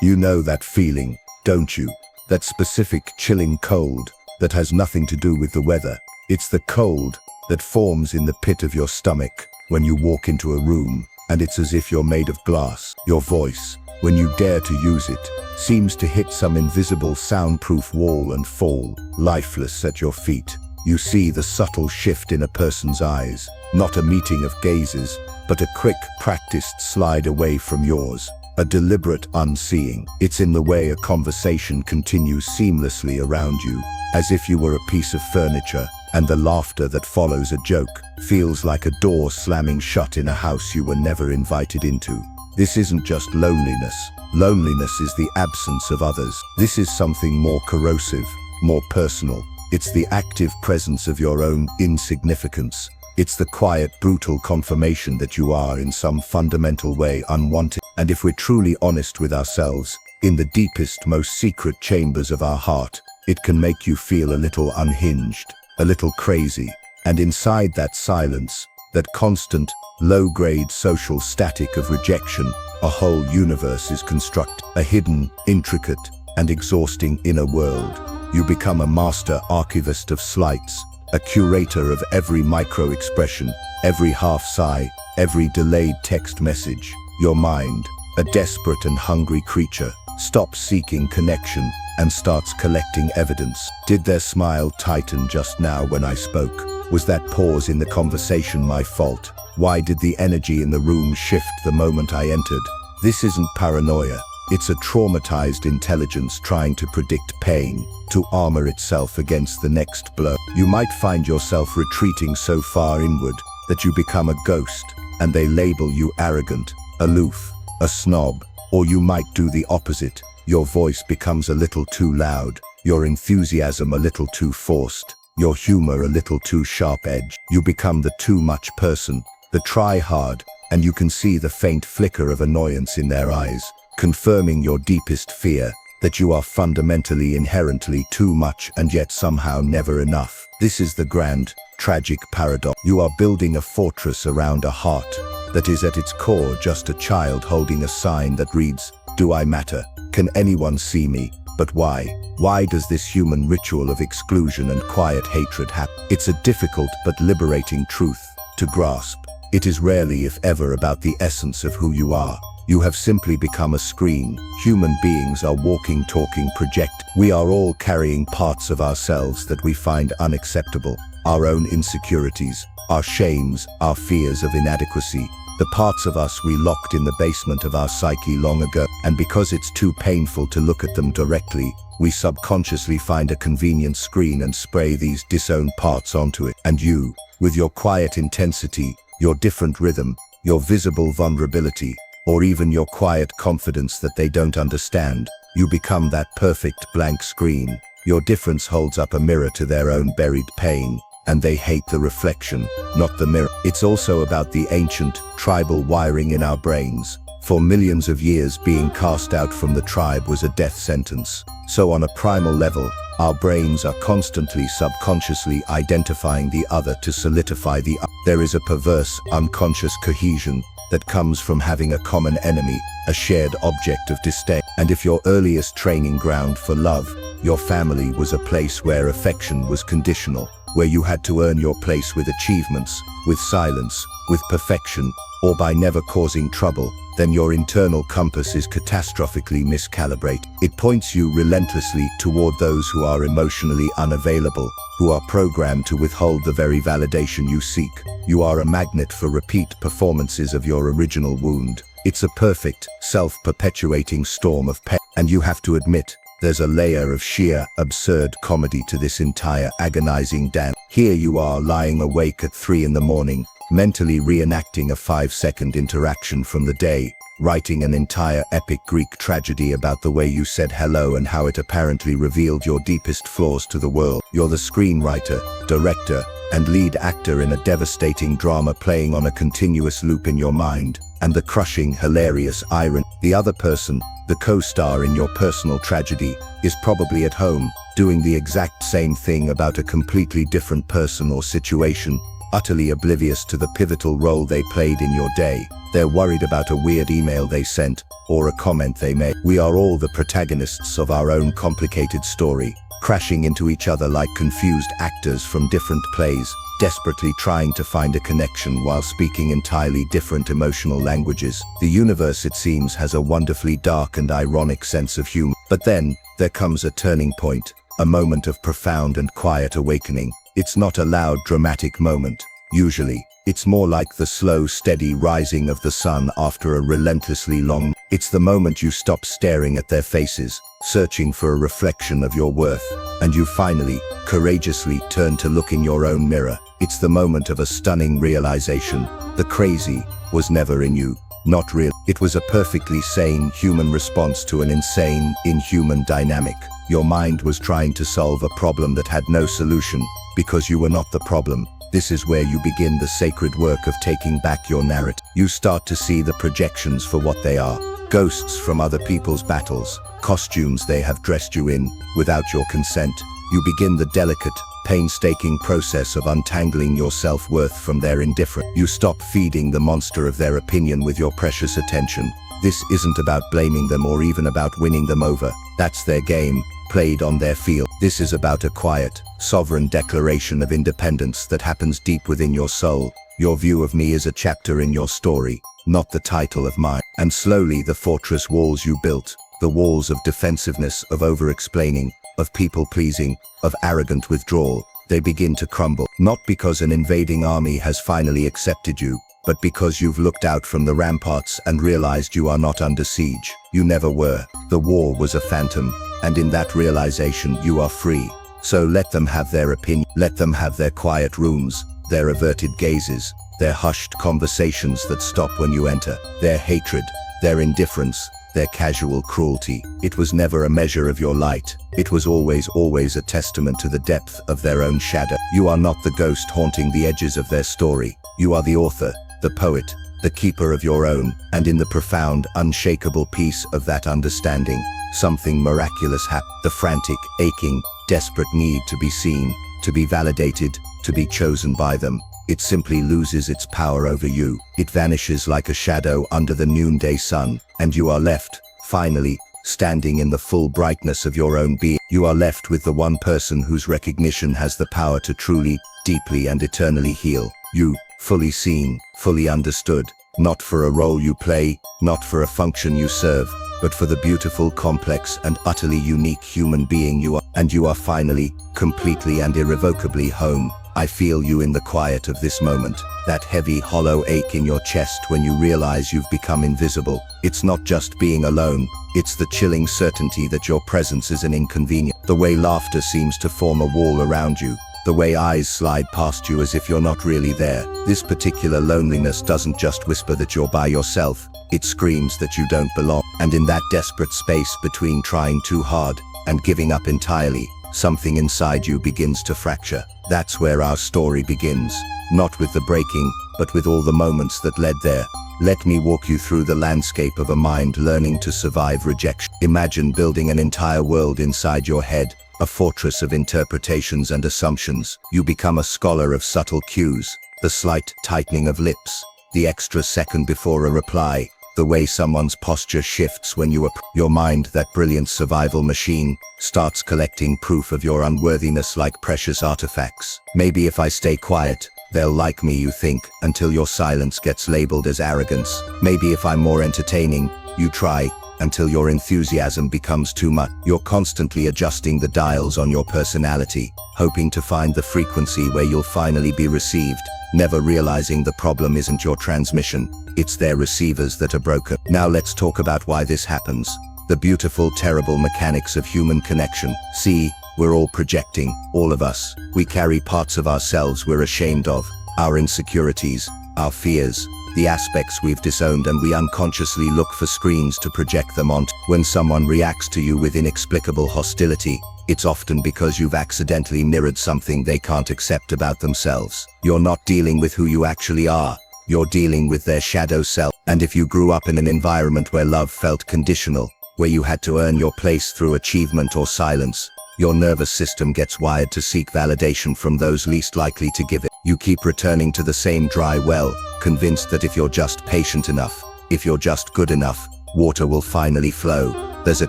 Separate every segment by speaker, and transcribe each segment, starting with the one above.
Speaker 1: You know that feeling, don't you? That specific chilling cold that has nothing to do with the weather. It's the cold that forms in the pit of your stomach when you walk into a room, and it's as if you're made of glass. Your voice, when you dare to use it, seems to hit some invisible soundproof wall and fall, lifeless at your feet. You see the subtle shift in a person's eyes, not a meeting of gazes, but a quick, practiced slide away from yours, a deliberate unseeing. It's in the way a conversation continues seamlessly around you, as if you were a piece of furniture, and the laughter that follows a joke feels like a door slamming shut in a house you were never invited into. This isn't just loneliness. Loneliness is the absence of others. This is something more corrosive, more personal. It's the active presence of your own insignificance. It's the quiet, brutal confirmation that you are in some fundamental way unwanted. And if we're truly honest with ourselves, in the deepest, most secret chambers of our heart, it can make you feel a little unhinged, a little crazy. And inside that silence, that constant, low-grade social static of rejection, a whole universe is constructed, a hidden, intricate, and exhausting inner world. You become a master archivist of slights, a curator of every micro-expression, every half-sigh, every delayed text message. Your mind, a desperate and hungry creature, stops seeking connection and starts collecting evidence. Did their smile tighten just now when I spoke? Was that pause in the conversation my fault? Why did the energy in the room shift the moment I entered? This isn't paranoia. It's a traumatized intelligence trying to predict pain, to armor itself against the next blow. You might find yourself retreating so far inward that you become a ghost, and they label you arrogant, aloof, a snob. Or you might do the opposite. Your voice becomes a little too loud, your enthusiasm a little too forced, your humor a little too sharp-edged. You become the too much person, the try-hard, and you can see the faint flicker of annoyance in their eyes, confirming your deepest fear, that you are fundamentally inherently too much and yet somehow never enough. This is the grand, tragic paradox. You are building a fortress around a heart that is at its core just a child holding a sign that reads, "Do I matter? Can anyone see me? But why? Why does this human ritual of exclusion and quiet hatred happen?" It's a difficult but liberating truth to grasp. It is rarely, if ever, about the essence of who you are. You have simply become a screen. Human beings are walking, talking, project. We are all carrying parts of ourselves that we find unacceptable. Our own insecurities, our shames, our fears of inadequacy. The parts of us we locked in the basement of our psyche long ago. And because it's too painful to look at them directly, we subconsciously find a convenient screen and spray these disowned parts onto it. And you, with your quiet intensity, your different rhythm, your visible vulnerability, or even your quiet confidence that they don't understand, you become that perfect blank screen. Your difference holds up a mirror to their own buried pain, and they hate the reflection, not the mirror. It's also about the ancient, tribal wiring in our brains. For millions of years, being cast out from the tribe was a death sentence. So on a primal level, our brains are constantly subconsciously identifying the other to solidify the other. There is a perverse, unconscious cohesion that comes from having a common enemy, a shared object of disdain. And if your earliest training ground for love, your family, was a place where affection was conditional, where you had to earn your place with achievements, with silence, with perfection, or by never causing trouble, then your internal compass is catastrophically miscalibrated. It points you relentlessly toward those who are emotionally unavailable, who are programmed to withhold the very validation you seek. You are a magnet for repeat performances of your original wound. It's a perfect, self-perpetuating storm of pain. And you have to admit, there's a layer of sheer, absurd comedy to this entire agonizing dance. Here you are lying awake at 3 in the morning, mentally reenacting a 5-second interaction from the day, writing an entire epic Greek tragedy about the way you said hello and how it apparently revealed your deepest flaws to the world. You're the screenwriter, director, and lead actor in a devastating drama playing on a continuous loop in your mind, and the crushing, hilarious irony. The other person, the co-star in your personal tragedy, is probably at home, doing the exact same thing about a completely different person or situation, utterly oblivious to the pivotal role they played in your day. They're worried about a weird email they sent or a comment they made. We are all the protagonists of our own complicated story, crashing into each other like confused actors from different plays, desperately trying to find a connection while speaking entirely different emotional languages. The universe, it seems, has a wonderfully dark and ironic sense of humor. But then, there comes a turning point, a moment of profound and quiet awakening. It's not a loud, dramatic moment. Usually, it's more like the slow, steady rising of the sun after a relentlessly long. It's the moment you stop staring at their faces, searching for a reflection of your worth, and you finally, courageously turn to look in your own mirror. It's the moment of a stunning realization. The crazy was never in you. Not real. It was a perfectly sane human response to an insane, inhuman dynamic. Your mind was trying to solve a problem that had no solution, because you were not the problem. This is where you begin the sacred work of taking back your narrative. You start to see the projections for what they are. Ghosts from other people's battles, costumes they have dressed you in, without your consent. You begin the delicate, painstaking process of untangling your self-worth from their indifference. You stop feeding the monster of their opinion with your precious attention. This isn't about blaming them or even about winning them over. That's their game, played on their field. This is about a quiet, sovereign declaration of independence that happens deep within your soul. Your view of me is a chapter in your story, not the title of mine. And slowly the fortress walls you built, the walls of defensiveness, of over-explaining, of people-pleasing, of arrogant withdrawal, they begin to crumble. Not because an invading army has finally accepted you, but because you've looked out from the ramparts and realized you are not under siege. You never were. The war was a phantom, and in that realization you are free. So let them have their opinion. Let them have their quiet rooms, their averted gazes, their hushed conversations that stop when you enter, their hatred, their indifference, their casual cruelty. It was never a measure of your light. It was always a testament to the depth of their own shadow. You are not the ghost haunting the edges of their story. You are the author, the poet, the keeper of your own, and in the profound, unshakable peace of that understanding, something miraculous happened. The frantic, aching, desperate need to be seen, to be validated, to be chosen by them. It simply loses its power over you. It vanishes like a shadow under the noonday sun, and you are left, finally, standing in the full brightness of your own being. You are left with the one person whose recognition has the power to truly, deeply and eternally heal. You, fully seen, fully understood, not for a role you play, not for a function you serve, but for the beautiful, complex and utterly unique human being you are. And you are finally, completely and irrevocably home. I feel you in the quiet of this moment, that heavy, hollow ache in your chest when you realize you've become invisible. It's not just being alone, it's the chilling certainty that your presence is an inconvenience. The way laughter seems to form a wall around you, the way eyes slide past you as if you're not really there. This particular loneliness doesn't just whisper that you're by yourself, it screams that you don't belong. And in that desperate space between trying too hard and giving up entirely, something inside you begins to fracture. That's where our story begins, not with the breaking, but with all the moments that led there. Let me walk you through the landscape of a mind learning to survive rejection. Imagine building an entire world inside your head, a fortress of interpretations and assumptions. You become a scholar of subtle cues, the slight tightening of lips, the extra second before a reply, the way someone's posture shifts when you your mind, that brilliant survival machine, starts collecting proof of your unworthiness like precious artifacts. Maybe if I stay quiet, they'll like me, you think, until your silence gets labeled as arrogance. Maybe if I'm more entertaining, you try, until your enthusiasm becomes too much. You're constantly adjusting the dials on your personality, hoping to find the frequency where you'll finally be received, never realizing the problem isn't your transmission, it's their receivers that are broken. Now let's talk about why this happens. The beautiful, terrible mechanics of human connection. See, we're all projecting, all of us. We carry parts of ourselves we're ashamed of, our insecurities, our fears, the aspects we've disowned, and we unconsciously look for screens to project them onto. When someone reacts to you with inexplicable hostility, it's often because you've accidentally mirrored something they can't accept about themselves. You're not dealing with who you actually are, you're dealing with their shadow self. And if you grew up in an environment where love felt conditional, where you had to earn your place through achievement or silence, your nervous system gets wired to seek validation from those least likely to give it. You keep returning to the same dry well, convinced that if you're just patient enough, if you're just good enough, water will finally flow. There's a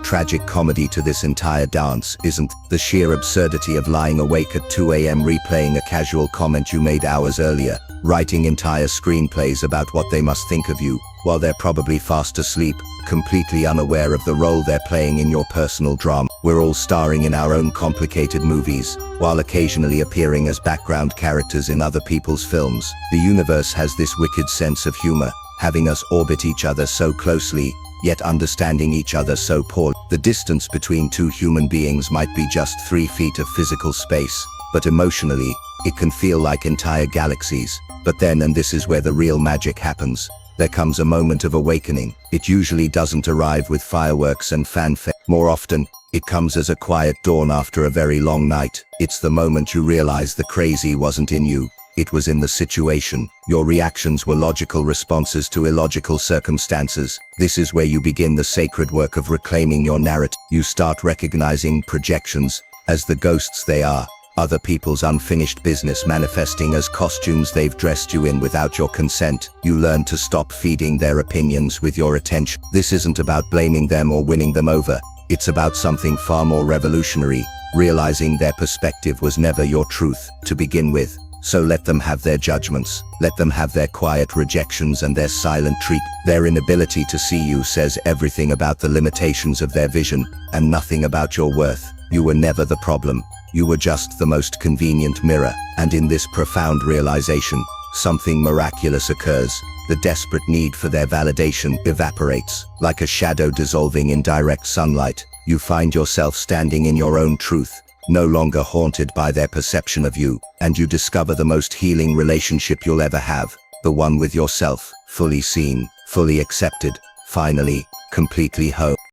Speaker 1: tragic comedy to this entire dance, isn't the sheer absurdity of lying awake at 2 a.m. replaying a casual comment you made hours earlier, writing entire screenplays about what they must think of you, while they're probably fast asleep, completely unaware of the role they're playing in your personal drama. We're all starring in our own complicated movies, while occasionally appearing as background characters in other people's films. The universe has this wicked sense of humor, having us orbit each other so closely, yet understanding each other so poorly. The distance between two human beings might be just 3 feet of physical space, but emotionally, it can feel like entire galaxies. But then, and this is where the real magic happens, there comes a moment of awakening. It usually doesn't arrive with fireworks and fanfare. More often, it comes as a quiet dawn after a very long night. It's the moment you realize the crazy wasn't in you. It was in the situation. Your reactions were logical responses to illogical circumstances. This is where you begin the sacred work of reclaiming your narrative. You start recognizing projections as the ghosts they are, other people's unfinished business manifesting as costumes they've dressed you in without your consent. You learn to stop feeding their opinions with your attention. This isn't about blaming them or winning them over. It's about something far more revolutionary, realizing their perspective was never your truth to begin with. So let them have their judgments, let them have their quiet rejections and their silent treat. Their inability to see you says everything about the limitations of their vision, and nothing about your worth. You were never the problem, you were just the most convenient mirror. And in this profound realization, something miraculous occurs. The desperate need for their validation evaporates. Like a shadow dissolving in direct sunlight, you find yourself standing in your own truth, no longer haunted by their perception of you, and you discover the most healing relationship you'll ever have, the one with yourself, fully seen, fully accepted, finally, completely whole.